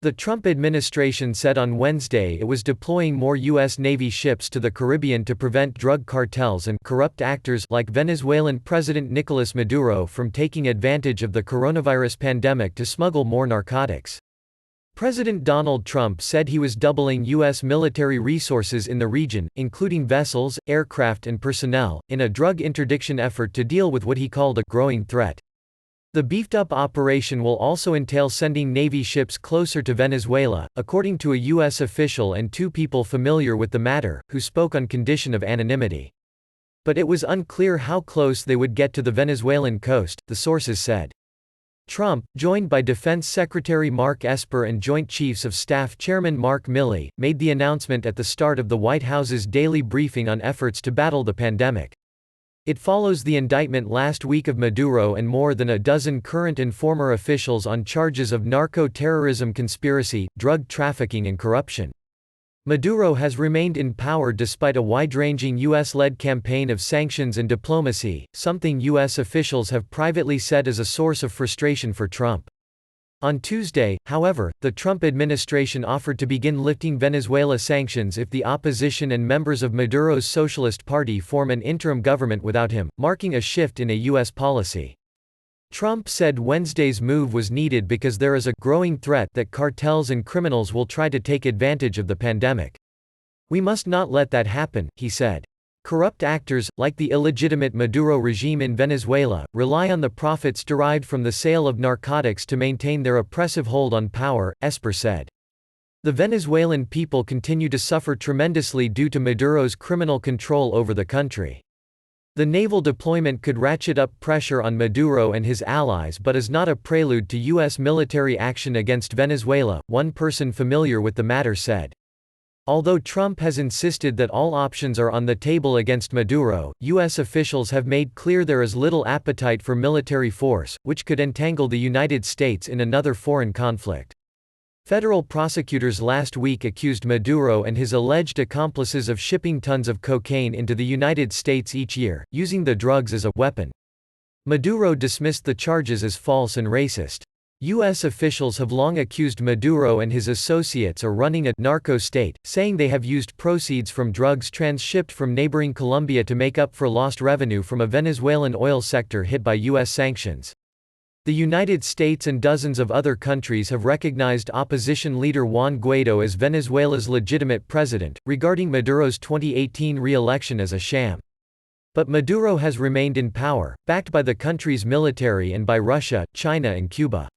The Trump administration said on Wednesday it was deploying more U.S. Navy ships to the Caribbean to prevent drug cartels and corrupt actors like Venezuelan President Nicolas Maduro from taking advantage of the coronavirus pandemic to smuggle more narcotics. President Donald Trump said he was doubling U.S. military resources in the region, including vessels, aircraft and personnel, in a drug interdiction effort to deal with what he called a growing threat. The beefed-up operation will also entail sending Navy ships closer to Venezuela, according to a U.S. official and two people familiar with the matter, who spoke on condition of anonymity. But it was unclear how close they would get to the Venezuelan coast, the sources said. Trump, joined by Defense Secretary Mark Esper and Joint Chiefs of Staff Chairman Mark Milley, made the announcement at the start of the White House's daily briefing on efforts to battle the pandemic. It follows the indictment last week of Maduro and more than a dozen current and former officials on charges of narco-terrorism conspiracy, drug trafficking and corruption. Maduro has remained in power despite a wide-ranging U.S.-led campaign of sanctions and diplomacy, something U.S. officials have privately said is a source of frustration for Trump. On Tuesday, however, the Trump administration offered to begin lifting Venezuela sanctions if the opposition and members of Maduro's Socialist Party form an interim government without him, marking a shift in a U.S. policy. Trump said Wednesday's move was needed because there is a growing threat that cartels and criminals will try to take advantage of the pandemic. "We must not let that happen," he said. Corrupt actors, like the illegitimate Maduro regime in Venezuela, rely on the profits derived from the sale of narcotics to maintain their oppressive hold on power, Esper said. The Venezuelan people continue to suffer tremendously due to Maduro's criminal control over the country. The naval deployment could ratchet up pressure on Maduro and his allies but is not a prelude to U.S. military action against Venezuela, one person familiar with the matter said. Although Trump has insisted that all options are on the table against Maduro, U.S. officials have made clear there is little appetite for military force, which could entangle the United States in another foreign conflict. Federal prosecutors last week accused Maduro and his alleged accomplices of shipping tons of cocaine into the United States each year, using the drugs as a weapon. Maduro dismissed the charges as false and racist. U.S. officials have long accused Maduro and his associates of running a narco state, saying they have used proceeds from drugs transshipped from neighboring Colombia to make up for lost revenue from a Venezuelan oil sector hit by U.S. sanctions. The United States and dozens of other countries have recognized opposition leader Juan Guaido as Venezuela's legitimate president, regarding Maduro's 2018 re-election as a sham. But Maduro has remained in power, backed by the country's military and by Russia, China and Cuba.